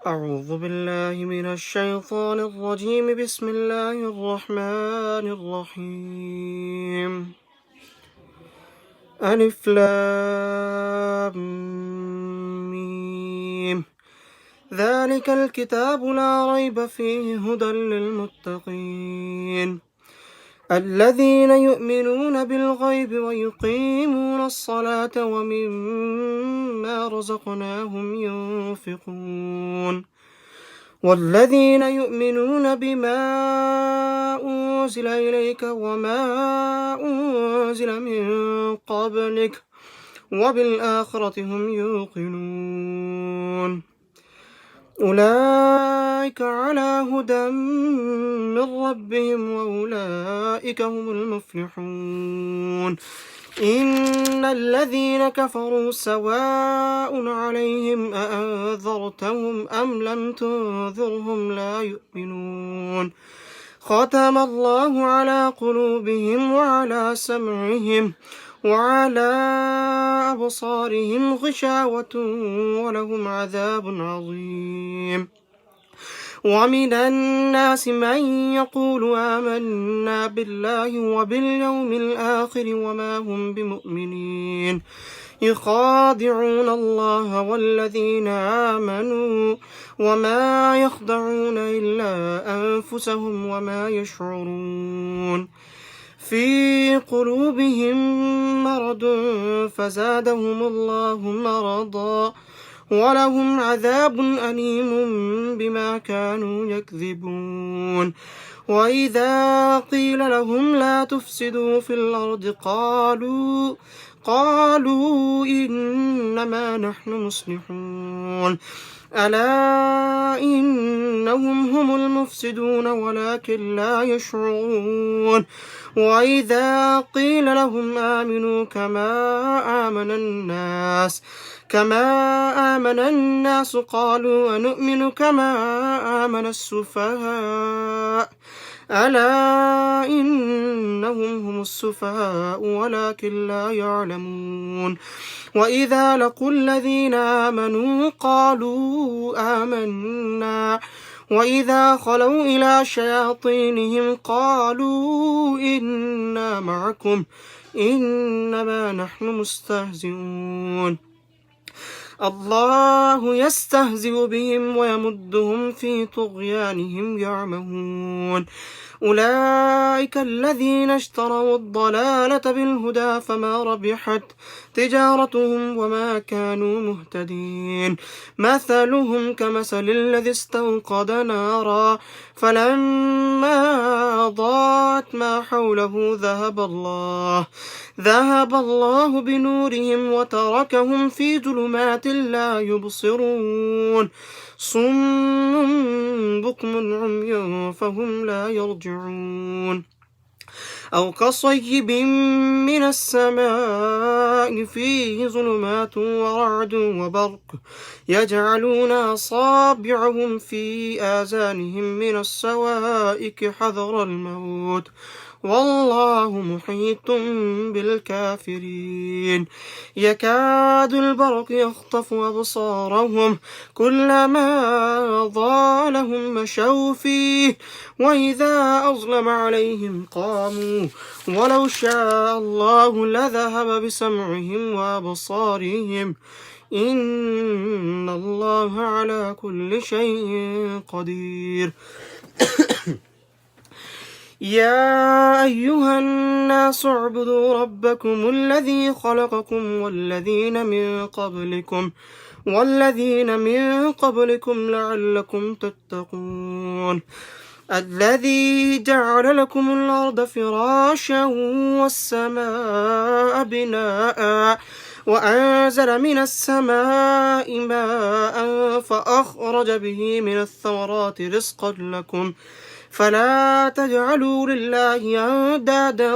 أعوذ بالله من الشيطان الرجيم. بسم الله الرحمن الرحيم. ألف لام ميم. ذلك الكتاب لا ريب فيه هدى للمتقين الذين يؤمنون بالغيب ويقيمون الصلاة ومما رزقناهم ينفقون والذين يؤمنون بما أنزل إليك وما أنزل من قبلك وبالآخرة هم يوقنون أولئك على هدى من ربهم وأولئك هم المفلحون. إن الذين كفروا سواء عليهم أأنذرتهم أم لم تنذرهم لا يؤمنون. ختم الله على قلوبهم وعلى سمعهم وعلى أبصارهم غشاوة ولهم عذاب عظيم. ومن الناس من يقول آمنا بالله وباليوم الآخر وما هم بمؤمنين يخادعون الله والذين آمنوا وما يخدعون إلا أنفسهم وما يشعرون. في قلوبهم مرض فزادهم الله مرضا ولهم عذاب أليم بما كانوا يكذبون. وإذا قيل لهم لا تفسدوا في الأرض قالوا إنما نحن مصلحون ألا إنهم هم المفسدون ولكن لا يشعرون. وإذا قيل لهم آمنوا كما آمن الناس قالوا ونؤمن كما آمن السفهاء ألا إنهم هم السفهاء ولكن لا يعلمون. وإذا لقوا الذين آمنوا قالوا آمنا وإذا خلوا إلى شياطينهم قالوا إنا معكم إنما نحن مستهزئون. الله يستهزئ بهم ويمدهم في طغيانهم يعمهون. أولئك الذين اشتروا الضلالة بالهدى فما ربحت تجارتهم وما كانوا مهتدين. مثلهم كمثل الذي استوقد نارا فلما أضاءت ما حوله ذهب الله بنورهم وتركهم في ظلمات لا يبصرون. صم بكم عمي فهم لا يرجعون. أو كصيب من السماء فيه ظلمات ورعد وبرق يجعلون أصابعهم في آذانهم من الصواعق حذر الموت والله محيط بالكافرين. يكاد البرق يخطف أبصارهم كلما أضاء لهم مشوا فيه وإذا أظلم عليهم قاموا ولو شاء الله لذهب بسمعهم وأبصارهم إن الله على كل شيء قدير. يا أيها الناس اعبدوا ربكم الذي خلقكم والذين من قبلكم لعلكم تتقون. الذي جعل لكم الأرض فراشا والسماء بناء وأنزل من السماء ماء فأخرج به من الثمرات رزقا لكم فلا تجعلوا لله أندادا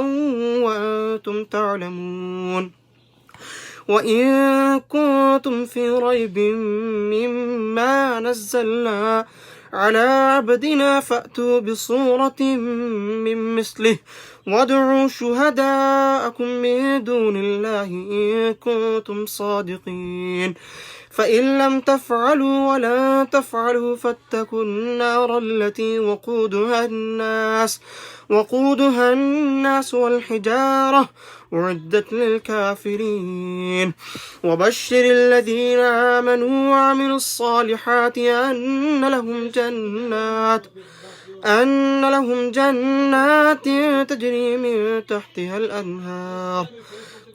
وأنتم تعلمون. وإن كنتم في ريب مما نزلنا على عبدنا فأتوا بصورة من مثله وادعوا شهداءكم من دون الله إن كنتم صادقين فإن لم تفعلوا ولا تفعلوا فاتقوا النار التي وقودها الناس والحجارة أعدت للكافرين وبشر الذين آمنوا وعملوا الصالحات أن لهم جنات تجري من تحتها الأنهار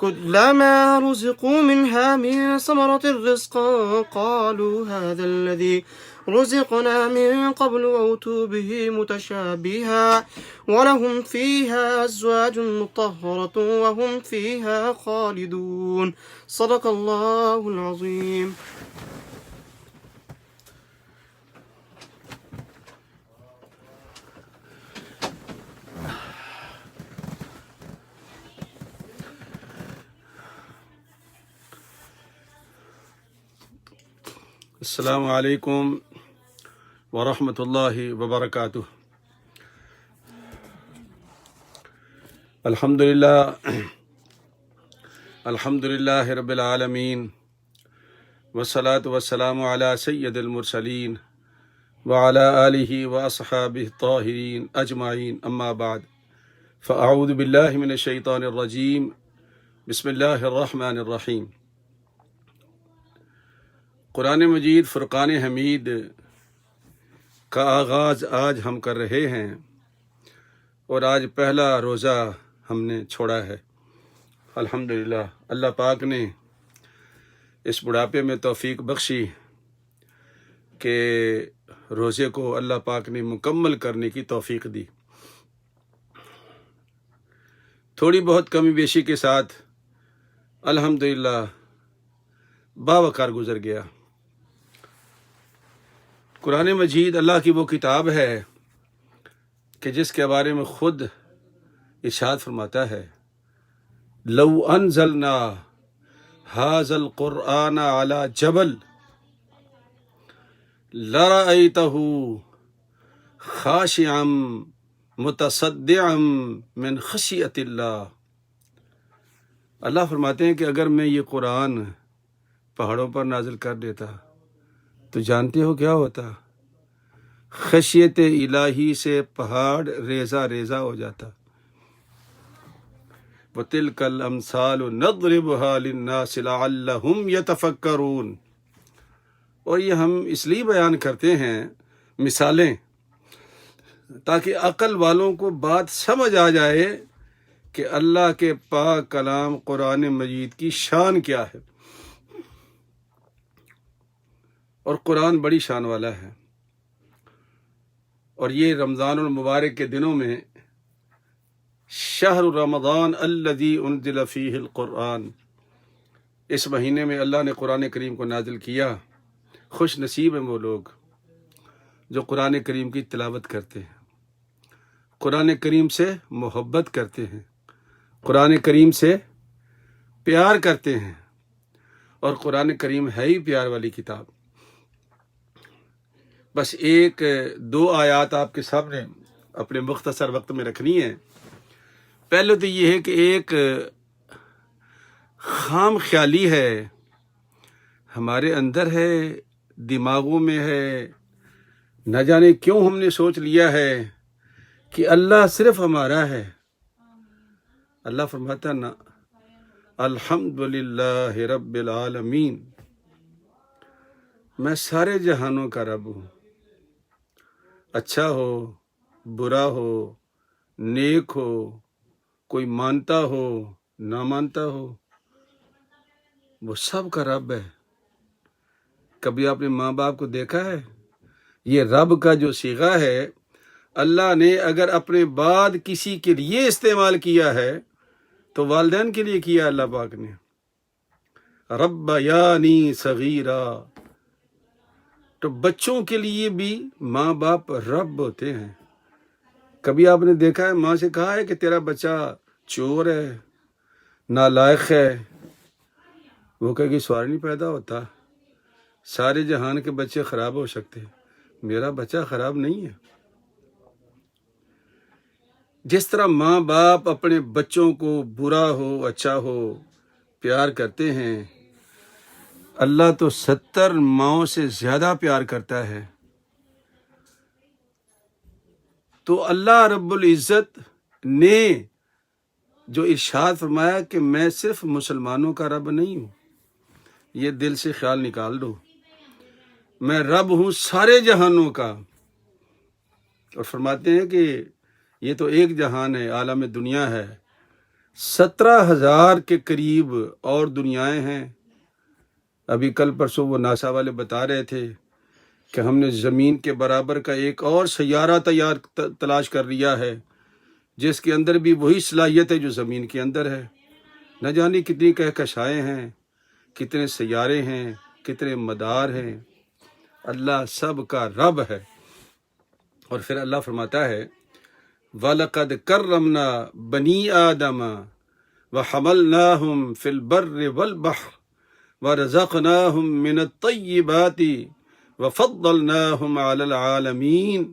كلما رزقوا منها من ثمرة رزقا قالوا هذا الذي رزقنا من قبل وأتوا به متشابها ولهم فيها أزواج مطهرة وهم فيها خالدون صدق الله العظيم. السلام علیکم ورحمۃ اللہ وبرکاتہ. الحمد للہ رب العالمین والصلاة والسلام علی سید المرسلین وعلی آلہ واصحابہ الطاہرین اجمعین اما بعد فاعوذ باللہ من الشیطان الرجیم بسم اللہ الرحمن الرحیم. قرآن مجید فرقان حمید کا آغاز آج ہم کر رہے ہیں اور آج پہلا روزہ ہم نے چھوڑا ہے. الحمدللہ اللہ پاک نے اس بڑھاپے میں توفیق بخشی کہ روزے کو اللہ پاک نے مکمل کرنے کی توفیق دی. تھوڑی بہت کمی بیشی کے ساتھ الحمدللہ باوقار گزر گیا. قرآن مجید اللہ کی وہ کتاب ہے کہ جس کے بارے میں خود ارشاد فرماتا ہے لو انزلنا هذا القرآن على جبل لرأيته خاشعا متصدعا من خشیۃ اللہ. اللہ فرماتے ہیں کہ اگر میں یہ قرآن پہاڑوں پر نازل کر دیتا تو جانتے ہو کیا ہوتا؟ خشیت الہی سے پہاڑ ریزہ ریزہ ہو جاتا. وَتِلْكَ الْأَمْثَالُ نَضْرِبُهَا لِلنَّاسِ لَعَلَّهُمْ يَتَفَكَّرُونَ. اور یہ ہم اس لیے بیان کرتے ہیں مثالیں تاکہ عقل والوں کو بات سمجھ آ جائے کہ اللہ کے پاک کلام قرآن مجید کی شان کیا ہے. اور قرآن بڑی شان والا ہے. اور یہ رمضان المبارک کے دنوں میں شہر رمضان الذی انزل فیہ القرآن، اس مہینے میں اللہ نے قرآن کریم کو نازل کیا. خوش نصیب ہیں وہ لوگ جو قرآن کریم کی تلاوت کرتے ہیں، قرآن کریم سے محبت کرتے ہیں، قرآن کریم سے پیار کرتے ہیں. اور قرآن کریم ہے ہی پیار والی کتاب. بس ایک دو آیات آپ کے سامنے اپنے مختصر وقت میں رکھنی ہے. پہلے تو یہ ہے کہ ایک خام خیالی ہے ہمارے اندر ہے، دماغوں میں ہے، نہ جانے کیوں ہم نے سوچ لیا ہے کہ اللہ صرف ہمارا ہے. اللہ فرماتا نا الحمدللہ رب العالمین، میں سارے جہانوں کا رب ہوں. اچھا ہو، برا ہو، نیک ہو، کوئی مانتا ہو، نہ مانتا ہو، وہ سب کا رب ہے. کبھی آپ نے ماں باپ کو دیکھا ہے؟ یہ رب کا جو صیغہ ہے اللہ نے اگر اپنے بعد کسی کے لیے استعمال کیا ہے تو والدین کے لیے کیا. اللہ پاک نے رب یعنی صغیرہ، تو بچوں کے لیے بھی ماں باپ رب ہوتے ہیں. کبھی آپ نے دیکھا ہے ماں سے کہا ہے کہ تیرا بچہ چور ہے، نالائق ہے؟ وہ کہے گی سوال نہیں پیدا ہوتا، سارے جہان کے بچے خراب ہو سکتے، میرا بچہ خراب نہیں ہے. جس طرح ماں باپ اپنے بچوں کو برا ہو اچھا ہو پیار کرتے ہیں، اللہ تو 70 ماؤں سے زیادہ پیار کرتا ہے۔ تو اللہ رب العزت نے جو ارشاد فرمایا کہ میں صرف مسلمانوں کا رب نہیں ہوں، یہ دل سے خیال نکال دو، میں رب ہوں سارے جہانوں کا۔ اور فرماتے ہیں کہ یہ تو ایک جہان ہے، عالم دنیا ہے، 17,000 کے قریب اور دنیایں ہیں۔ ابھی کل پرسوں وہ ناسا والے بتا رہے تھے کہ ہم نے زمین کے برابر کا ایک اور سیارہ تلاش کر لیا ہے، جس کے اندر بھی وہی صلاحیت ہے جو زمین کے اندر ہے۔ نہ جانے کتنی کہکشائیں ہیں، کتنے سیارے ہیں، کتنے مدار ہیں۔ اللہ سب کا رب ہے۔ اور پھر اللہ فرماتا ہے وَلَقَدْ كَرَّمْنَا بَنِي آدَمَ وَحَمَلْنَاهُمْ فِي الْبَرِّ وَالْبَحْرِ وَرَزَقْنَاهُمْ مِنَ الطَّيِّبَاتِ وَفَضَّلْنَاهُمْ عَلَى الْعَالَمِينَ۔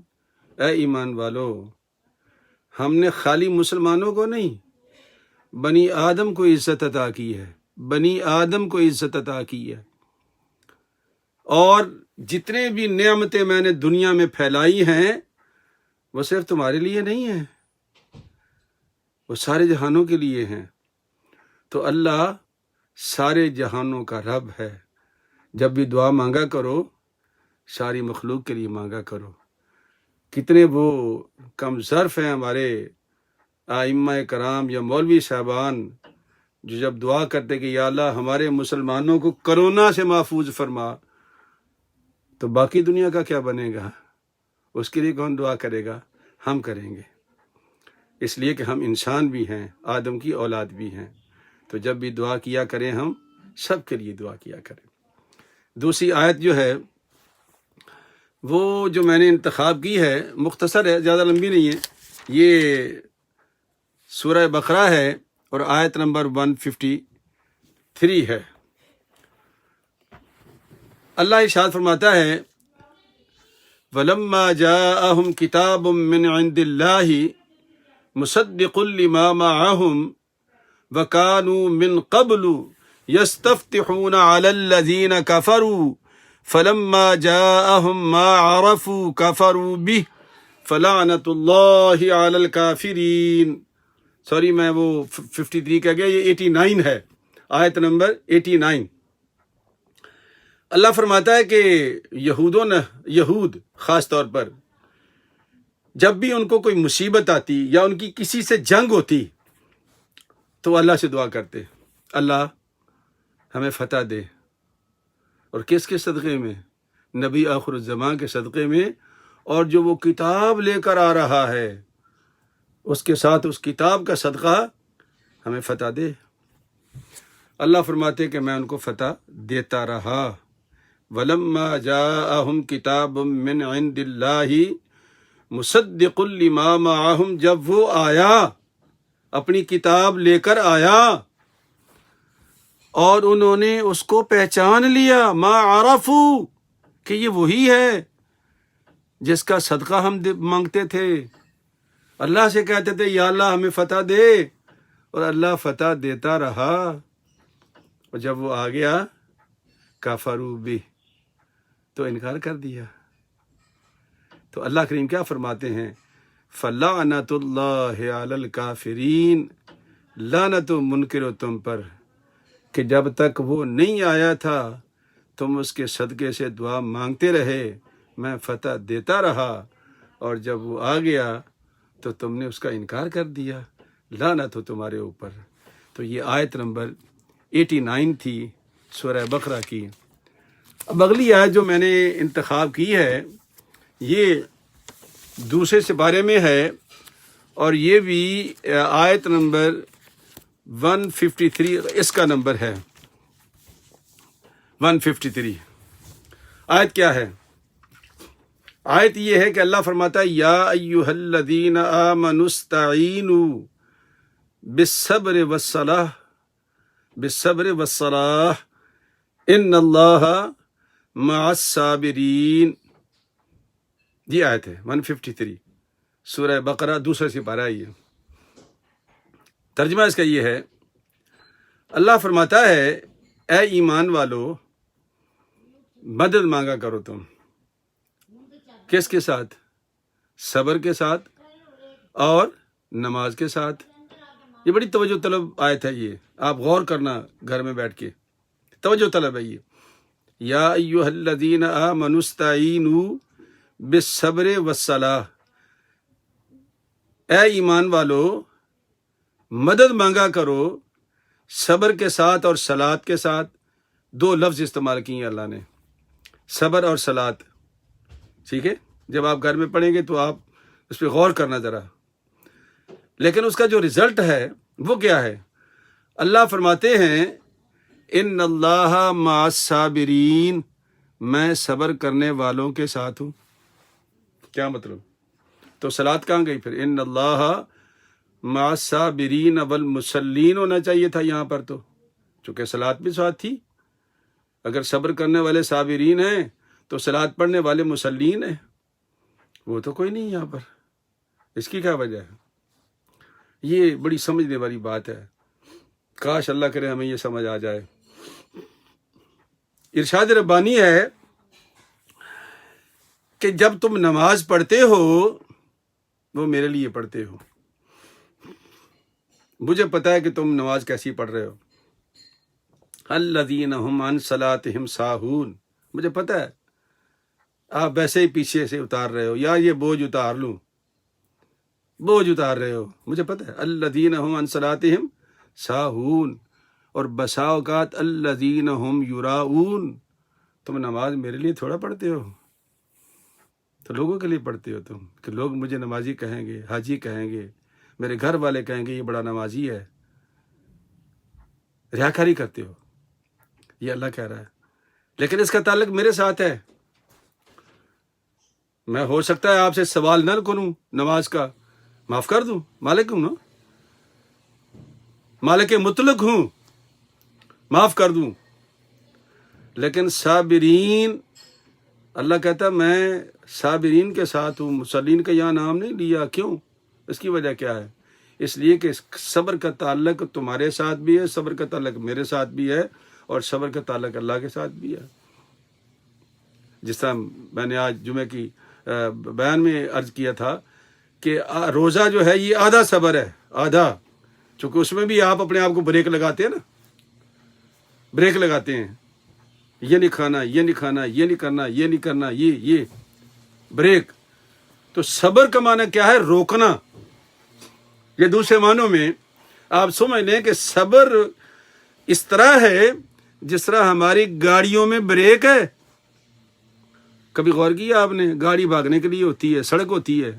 اے ایمان والو، ہم نے خالی مسلمانوں کو نہیں، بنی آدم کو عزت عطا کی ہے، بنی آدم کو عزت عطا کی ہے۔ اور جتنے بھی نعمتیں میں نے دنیا میں پھیلائی ہیں وہ صرف تمہارے لیے نہیں ہیں، وہ سارے جہانوں کے لیے ہیں۔ تو اللہ سارے جہانوں کا رب ہے۔ جب بھی دعا مانگا کرو ساری مخلوق کے لیے مانگا کرو۔ کتنے وہ کم ظرف ہیں ہمارے ائمہ کرام یا مولوی صاحبان جو جب دعا کرتے کہ یا اللہ ہمارے مسلمانوں کو کرونا سے محفوظ فرما، تو باقی دنیا کا کیا بنے گا؟ اس کے لیے کون دعا کرے گا؟ ہم کریں گے، اس لیے کہ ہم انسان بھی ہیں، آدم کی اولاد بھی ہیں۔ تو جب بھی دعا کیا کریں ہم سب کے لیے دعا کیا کریں۔ دوسری آیت جو ہے وہ جو میں نے انتخاب کی ہے مختصر ہے، زیادہ لمبی نہیں ہے، یہ سورہ بقرہ ہے اور آیت نمبر 153 ہے۔ اللہ ارشاد فرماتا ہے وَلَمَّا جَاءَهُمْ كِتَابٌ مِّنْ عِندِ اللَّهِ مُصَدِّقٌ لِّمَا مَعَهُمْ وَكَانُوا مِنْ قَبْلُ يَسْتَفْتِحُونَ عَلَى الَّذِينَ كَفَرُوا فَلَمَّا جَاءَهُمْ مَا عَرَفُوا كَفَرُوا بِهِ فَلَعْنَةُ اللَّهِ عَلَى الْكَافِرِينَ۔ سوری میں وہ 53 کہہ گیا، یہ 89 ہے، آیت نمبر 89۔ اللہ فرماتا ہے کہ یہود خاص طور پر جب بھی ان کو کوئی مصیبت آتی یا ان کی کسی سے جنگ ہوتی تو اللہ سے دعا کرتے، اللہ ہمیں فتح دے۔ اور کس کے صدقے میں؟ نبی آخر الزمان کے صدقے میں، اور جو وہ کتاب لے کر آ رہا ہے اس کے ساتھ اس کتاب کا صدقہ ہمیں فتح دے۔ اللہ فرماتے کہ میں ان کو فتح دیتا رہا۔ وَلَمَّا جَاءَهُمْ كِتَابٌ مِّنْ عِندِ اللَّهِ مُصَدِّقٌ لِّمَا مَعَهُمْ، جب وہ آیا اپنی کتاب لے کر آیا اور انہوں نے اس کو پہچان لیا، ما عرفوا، کہ یہ وہی ہے جس کا صدقہ ہم مانگتے تھے۔ اللہ سے کہتے تھے یا اللہ ہمیں فتح دے، اور اللہ فتح دیتا رہا۔ اور جب وہ آ گیا کفروا بہ، تو انکار کر دیا۔ تو اللہ کریم کیا فرماتے ہیں فَلَعْنَةُ اللَّهِ عَلَى الْكَافِرِينَ، لعنت و منکر ہو تم پر کہ جب تک وہ نہیں آیا تھا تم اس کے صدقے سے دعا مانگتے رہے، میں فتح دیتا رہا، اور جب وہ آ گیا تو تم نے اس کا انکار کر دیا، لعنت ہو تمہارے اوپر۔ تو یہ آیت نمبر 89 تھی سورہ بقرہ کی۔ اب اگلی آیت جو میں نے انتخاب کی ہے یہ دوسرے سپارے میں ہے، اور یہ بھی آیت نمبر 153 اس کا نمبر ہے، 153۔ آیت کیا ہے؟ آیت یہ ہے کہ اللہ فرماتا ہے یا ایھا الذین آمنوا استعینوا بالصبر والصلاۃ ان اللہ مع الصابرین۔ یہ آیت ہے 153 سورہ بقرہ دوسرا سپارہ۔ یہ ترجمہ اس کا یہ ہے، اللہ فرماتا ہے اے ایمان والو مدد مانگا کرو تم. کس کے ساتھ؟ صبر کے ساتھ اور نماز کے ساتھ. یہ بڑی توجہ طلب آیت ہے. یہ آپ غور کرنا گھر میں بیٹھ کے، توجہ طلب ہے یہ. یا ایھا الذین آمنوا استعینوا بالصبر والصلاۃ، اے ایمان والو مدد مانگا کرو صبر کے ساتھ اور صلاۃ کے ساتھ. دو لفظ استعمال کیے ہیں اللہ نے، صبر اور صلاۃ. ٹھیک ہے، جب آپ گھر میں پڑھیں گے تو آپ اس پہ غور کرنا ذرا. لیکن اس کا جو رزلٹ ہے وہ کیا ہے؟ اللہ فرماتے ہیں ان اللہ مع الصابرین، میں صبر کرنے والوں کے ساتھ ہوں. کیا مطلب؟ تو صلاۃ کہاں گئی پھر؟ ان اللہ مع الصابرین والمصلین ہونا چاہیے تھا یہاں پر، تو چونکہ صلاۃ بھی ساتھ تھی. اگر صبر کرنے والے صابرین ہیں تو صلاۃ پڑھنے والے مصلین ہیں. وہ تو کوئی نہیں یہاں پر. اس کی کیا وجہ ہے؟ یہ بڑی سمجھنے والی بات ہے. کاش اللہ کرے ہمیں یہ سمجھ آ جائے. ارشاد ربانی ہے کہ جب تم نماز پڑھتے ہو وہ میرے لیے پڑھتے ہو. مجھے پتا ہے کہ تم نماز کیسی پڑھ رہے ہو. الذین هم عن صلاتهم ساہون، مجھے پتا ہے آپ ویسے ہی پیچھے سے اتار رہے ہو. یا یہ بوجھ اتار لوں، بوجھ اتار رہے ہو، مجھے پتا ہے. الذین هم عن صلاتهم ساہون، اور بسا اوقات الذین هم یراؤون. تم نماز میرے لیے تھوڑا پڑھتے ہو، تو لوگوں کے لیے پڑھتے ہو تم، کہ لوگ مجھے نمازی کہیں گے، حاجی کہیں گے، میرے گھر والے کہیں گے یہ بڑا نمازی ہے. ریاکاری کرتے ہو، یہ اللہ کہہ رہا ہے. لیکن اس کا تعلق میرے ساتھ ہے. میں ہو سکتا ہے آپ سے سوال نہ کروں نماز کا، معاف کر دوں، مالک ہوں نا، مالک مطلق ہوں، معاف کر دوں. لیکن صابرین، اللہ کہتا ہے میں صابرین کے ساتھ ہوں. مصلین کا یہاں نام نہیں لیا. کیوں؟ اس کی وجہ کیا ہے؟ اس لیے کہ صبر کا تعلق تمہارے ساتھ بھی ہے، صبر کا تعلق میرے ساتھ بھی ہے، اور صبر کا تعلق اللہ کے ساتھ بھی ہے. جس طرح میں نے آج جمعہ کی بیان میں عرض کیا تھا کہ روزہ جو ہے یہ آدھا صبر ہے، آدھا. چونکہ اس میں بھی آپ اپنے آپ کو بریک لگاتے ہیں نا، بریک لگاتے ہیں. یہ نہیں کھانا، یہ نہیں کھانا، یہ نہیں کرنا، یہ نہیں کرنا، یہ بریک. تو صبر کا معنی کیا ہے؟ روکنا. یہ دوسرے معنوں میں آپ سمجھ لیں کہ صبر اس طرح ہے جس طرح ہماری گاڑیوں میں بریک ہے. کبھی غور کیا آپ نے؟ گاڑی بھاگنے کے لیے ہوتی ہے، سڑک ہوتی ہے،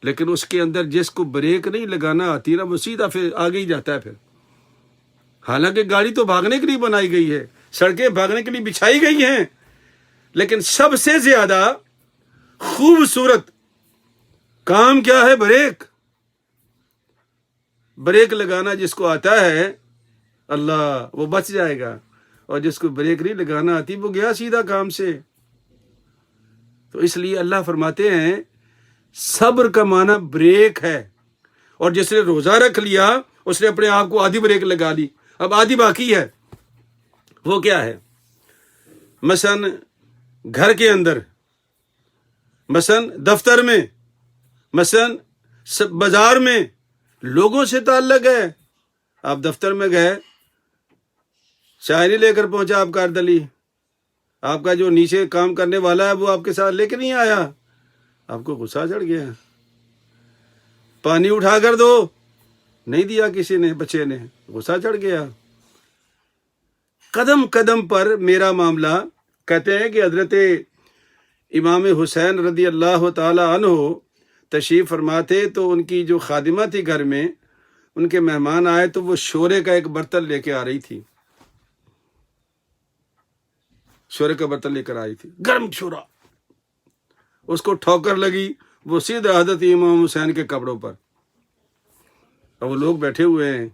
لیکن اس کے اندر جس کو بریک نہیں لگانا آتی نا وہ سیدھا پھر آگے ہی جاتا ہے. پھر حالانکہ گاڑی تو بھاگنے کے لیے بنائی گئی ہے، سڑکیں بھاگنے کے لیے بچھائی گئی ہیں، لیکن سب سے زیادہ خوبصورت کام کیا ہے؟ بریک. بریک لگانا جس کو آتا ہے اللہ وہ بچ جائے گا، اور جس کو بریک نہیں لگانا آتی وہ گیا سیدھا کام سے. تو اس لیے اللہ فرماتے ہیں صبر کا معنی بریک ہے. اور جس نے روزہ رکھ لیا اس نے اپنے آپ کو آدھی بریک لگا لی، اب آدھی باقی ہے. وہ کیا ہے؟ مثلا گھر کے اندر، مثلا دفتر میں، مثلا بازار میں لوگوں سے تعلق ہے. آپ دفتر میں گئے، چائے نہیں لے کر پہنچا آپ کا اردلی، آپ کا جو نیچے کام کرنے والا ہے وہ آپ کے ساتھ لے کے نہیں آیا، آپ کو غصہ چڑھ گیا. پانی اٹھا کر دو، نہیں دیا کسی نے، بچے نے، غصہ چڑھ گیا. قدم قدم پر میرا معاملہ. کہتے ہیں کہ حضرت امام حسین رضی اللہ تعالی عنہ تشریف فرماتے تو ان کی جو خادمہ تھی گھر میں، ان کے مہمان آئے تو وہ شورے کا ایک برتن لے کے آ رہی تھی، شورے کا برتن لے کر آئی تھی، گرم شورا. اس کو ٹھوکر لگی، وہ سیدھا حضرت امام حسین کے کپڑوں پر. اور وہ لوگ بیٹھے ہوئے ہیں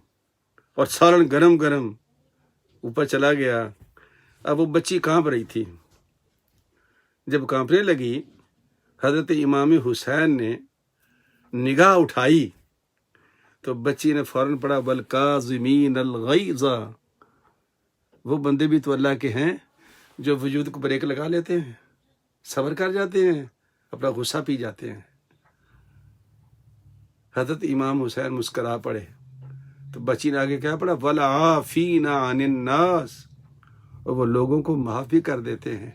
اور سالن گرم گرم اوپر چلا گیا. اب وہ بچی کانپ رہی تھی. جب کانپنے لگی حضرت امام حسین نے نگاہ اٹھائی تو بچی نے فوراً پڑھا والکاظمین الغیظ. وہ بندے بھی تو اللہ کے ہیں جو وجود کو بریک لگا لیتے ہیں، صبر کر جاتے ہیں، اپنا غصہ پی جاتے ہیں۔ حضرت امام حسین مسکرا پڑے تو بچی نے آگے کیا پڑھا، وَالْعَافِينَ عَنِ النَّاسِ، اور وہ لوگوں کو معاف بھی کر دیتے ہیں۔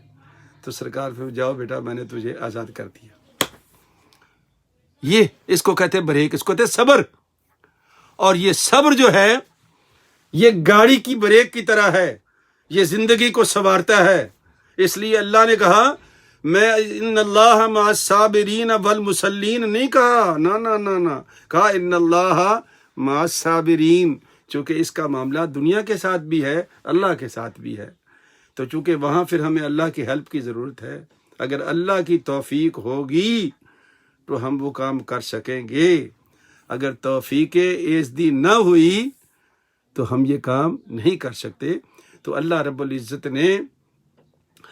تو سرکار پھر جاؤ بیٹا میں نے تجھے آزاد کر دیا۔ یہ اس کو کہتے ہیں بریک، اس کو کہتے ہیں صبر۔ اور یہ صبر جو ہے یہ گاڑی کی بریک کی طرح ہے، یہ زندگی کو سنوارتا ہے۔ اس لیے اللہ نے کہا میں ان اللہ مع الصابرین والمصلین نہیں کہا، نہ کہا ان اللہ مع الصابرین، چونکہ اس کا معاملہ دنیا کے ساتھ بھی ہے، اللہ کے ساتھ بھی ہے۔ تو چونکہ وہاں پھر ہمیں اللہ کی ہیلپ کی ضرورت ہے۔ اگر اللہ کی توفیق ہوگی تو ہم وہ کام کر سکیں گے، اگر توفیق ایزدی نہ ہوئی تو ہم یہ کام نہیں کر سکتے۔ تو اللہ رب العزت نے،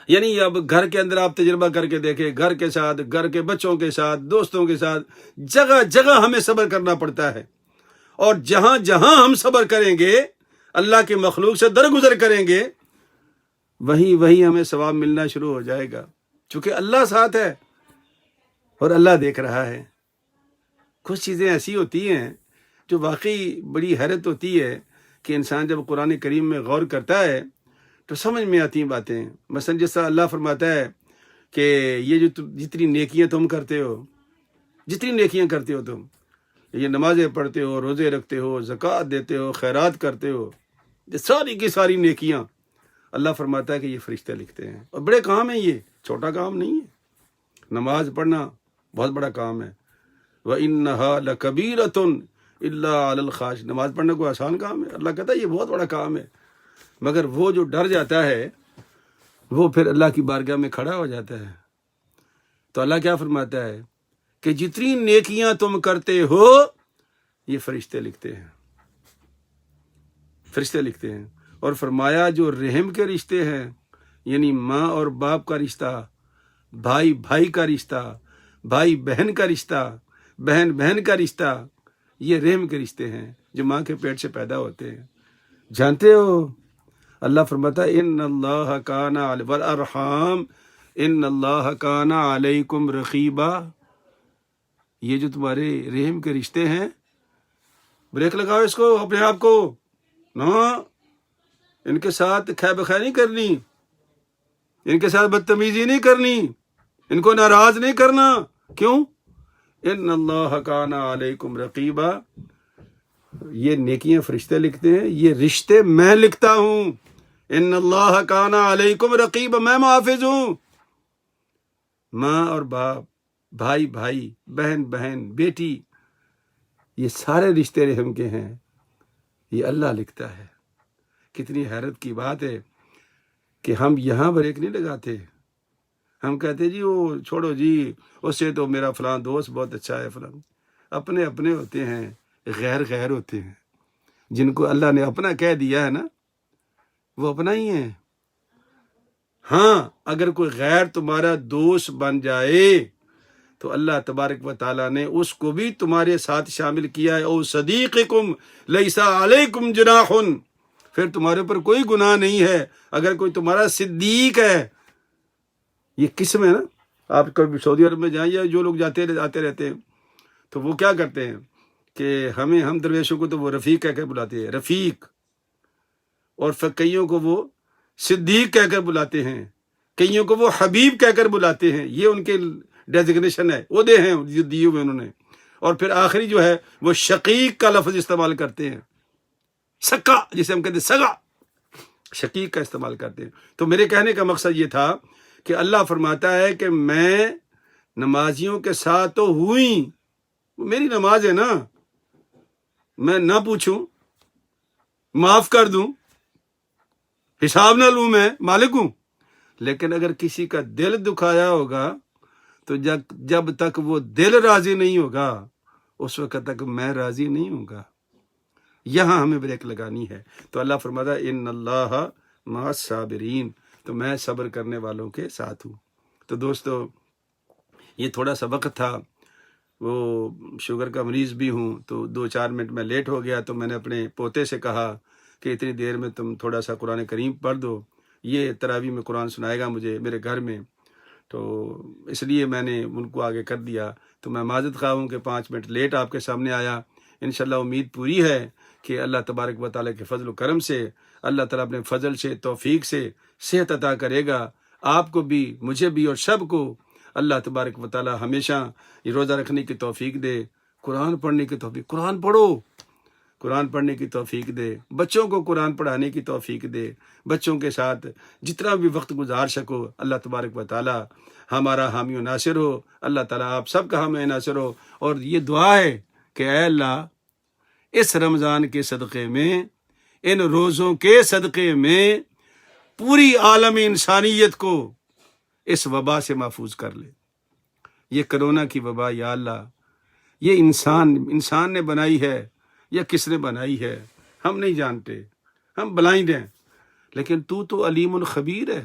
یعنی اب گھر کے اندر آپ تجربہ کر کے دیکھیں، گھر کے ساتھ، گھر کے بچوں کے ساتھ، دوستوں کے ساتھ، جگہ جگہ ہمیں صبر کرنا پڑتا ہے۔ اور جہاں جہاں ہم صبر کریں گے، اللہ کے مخلوق سے درگزر کریں گے، وہیں ہمیں ثواب ملنا شروع ہو جائے گا، چونکہ اللہ ساتھ ہے اور اللہ دیکھ رہا ہے۔ کچھ چیزیں ایسی ہوتی ہیں جو واقعی بڑی حیرت ہوتی ہے کہ انسان جب قرآن کریم میں غور کرتا ہے تو سمجھ میں آتی ہیں باتیں۔ مثلا جس طرح اللہ فرماتا ہے کہ یہ جو جتنی نیکیاں تم کرتے ہو، جتنی نیکیاں کرتے ہو تم، یہ نمازیں پڑھتے ہو، روزے رکھتے ہو، زکوٰۃ دیتے ہو، خیرات کرتے ہو، یہ ساری کی ساری نیکیاں اللہ فرماتا ہے کہ یہ فرشتے لکھتے ہیں۔ اور بڑے کام ہیں، یہ چھوٹا کام نہیں ہے۔ نماز پڑھنا بہت بڑا کام ہے۔ وَإِنَّهَا لَكَبِيرَةٌ إِلَّا عَلَى الْخَاشِعِينَ، نماز پڑھنا کوئی آسان کام ہے؟ اللہ کہتا ہے یہ بہت بڑا کام ہے، مگر وہ جو ڈر جاتا ہے وہ پھر اللہ کی بارگاہ میں کھڑا ہو جاتا ہے۔ تو اللہ کیا فرماتا ہے کہ جتنی نیکیاں تم کرتے ہو یہ فرشتے لکھتے ہیں، فرشتے لکھتے ہیں۔ اور فرمایا جو رحم کے رشتے ہیں، یعنی ماں اور باپ کا رشتہ، بھائی بھائی کا رشتہ، بھائی بہن کا رشتہ، بہن بہن کا رشتہ، یہ رحم کے رشتے ہیں جو ماں کے پیٹ سے پیدا ہوتے ہیں۔ جانتے ہو اللہ فرماتا ہے ان اللہ کان والارحام ان اللہ کان علیکم رقیبا، یہ جو تمہارے رحم کے رشتے ہیں، بریک لگاؤ اس کو، اپنے آپ کو، نہ ان کے ساتھ خیر بخیر نہیں کرنی، ان کے ساتھ بدتمیزی نہیں کرنی، ان کو ناراض نہیں کرنا۔ کیوں؟ ان اللہ کان علیکم رقیبا، یہ نیکیاں فرشتے لکھتے ہیں، یہ رشتے میں لکھتا ہوں۔ ان اللہ کان علیکم رقیبا، میں محافظ ہوں۔ ماں اور باپ، بھائی بھائی، بہن بہن، بیٹی، یہ سارے رشتے رحم کے ہیں، یہ اللہ لکھتا ہے۔ کتنی حیرت کی بات ہے کہ ہم یہاں بریک نہیں لگاتے، ہم کہتے جی وہ چھوڑو جی، اس سے تو میرا فلاں دوست بہت اچھا ہے، فلاں۔ اپنے اپنے ہوتے ہیں، غیر غیر ہوتے ہیں۔ جن کو اللہ نے اپنا کہہ دیا ہے نا، وہ اپنا ہی ہے۔ ہاں اگر کوئی غیر تمہارا دوست بن جائے تو اللہ تبارک و تعالیٰ نے اس کو بھی تمہارے ساتھ شامل کیا ہے۔ او صدیقکم لیس علیکم جناح، پھر تمہارے اوپر کوئی گناہ نہیں ہے اگر کوئی تمہارا صدیق ہے۔ یہ قسم ہے نا، آپ کبھی سعودی عرب میں جائیں یا جو لوگ آتے رہتے ہیں تو وہ کیا کرتے ہیں کہ ہم درویشوں کو تو وہ رفیق کہہ کر بلاتے ہیں، رفیق، اور پھر کئیوں کو وہ صدیق کہہ کر بلاتے ہیں، کئیوں کو وہ حبیب کہہ کر بلاتے ہیں۔ یہ ان کے ڈیزگنیشن ہے، عہدے ہیں جو دیے ہوئے انہوں نے۔ اور پھر آخری جو ہے وہ شقیق کا لفظ استعمال کرتے ہیں، سکا، جسے ہم کہتے ہیں سگا، شقیق کا استعمال کرتے ہیں۔ تو میرے کہنے کا مقصد یہ تھا کہ اللہ فرماتا ہے کہ میں نمازیوں کے ساتھ تو ہوئی، میری نماز ہے نا، میں نہ پوچھوں، معاف کر دوں، حساب نہ لوں، میں مالک ہوں۔ لیکن اگر کسی کا دل دکھایا ہوگا تو جب تک وہ دل راضی نہیں ہوگا اس وقت تک میں راضی نہیں ہوں گا۔ یہاں ہمیں بریک لگانی ہے۔ تو اللہ فرماتا ہے ان اللہ مع الصابرین، تو میں صبر کرنے والوں کے ساتھ ہوں۔ تو دوستو یہ تھوڑا سا وقت تھا، وہ شوگر کا مریض بھی ہوں تو 2-4 منٹ میں لیٹ ہو گیا، تو میں نے اپنے پوتے سے کہا کہ اتنی دیر میں تم تھوڑا سا قرآن کریم پڑھ دو۔ یہ تراویح میں قرآن سنائے گا مجھے میرے گھر میں، تو اس لیے میں نے ان کو آگے کر دیا۔ تو میں معذرت خواہ ہوں کہ 5 منٹ لیٹ آپ کے سامنے آیا۔ انشاءاللہ امید پوری ہے کہ اللہ تبارک و تعالیٰ کے فضل و کرم سے اللہ تعالیٰ اپنے فضل سے، توفیق سے صحت عطا کرے گا، آپ کو بھی، مجھے بھی، اور سب کو اللہ تبارک و تعالیٰ ہمیشہ یہ روزہ رکھنے کی توفیق دے، قرآن پڑھنے کی توفیق، قرآن پڑھو، قرآن پڑھنے کی توفیق دے، بچوں کو قرآن پڑھانے کی توفیق دے، بچوں کے ساتھ جتنا بھی وقت گزار سکو، اللہ تبارک و تعالیٰ ہمارا حامی و ناصر ہو، اللہ تعالیٰ آپ سب کا حامی و ناصر ہو۔ اور یہ دعا ہے کہ اے اللہ اس رمضان کے صدقے میں، ان روزوں کے صدقے میں پوری عالم انسانیت کو اس وبا سے محفوظ کر لے۔ یہ کرونا کی وبا یا اللہ، یہ انسان نے بنائی ہے یا کس نے بنائی ہے ہم نہیں جانتے، ہم بلائنڈ ہیں، لیکن تو علیم الخبیر ہے،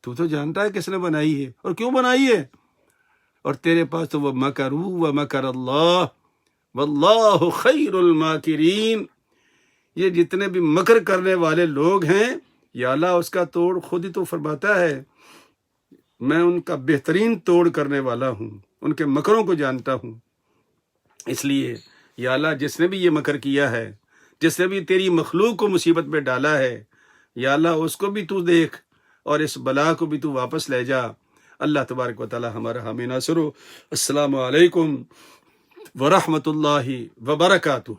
تو جانتا ہے کس نے بنائی ہے اور کیوں بنائی ہے، اور تیرے پاس تو وہ مکروا ومکر اللہ واللہ خیر الماکرین، یہ جتنے بھی مکر کرنے والے لوگ ہیں یا اللہ اس کا توڑ خود ہی تو فرماتا ہے، میں ان کا بہترین توڑ کرنے والا ہوں، ان کے مکروں کو جانتا ہوں۔ اس لیے یا اللہ جس نے بھی یہ مکر کیا ہے، جس نے بھی تیری مخلوق کو مصیبت میں ڈالا ہے، یا اللہ اس کو بھی تو دیکھ اور اس بلا کو بھی تو واپس لے جا۔ اللہ تبارک و تعالی ہمارا حامی ناصر ہو۔ السلام علیکم ورحمۃ اللہ وبرکاتہ۔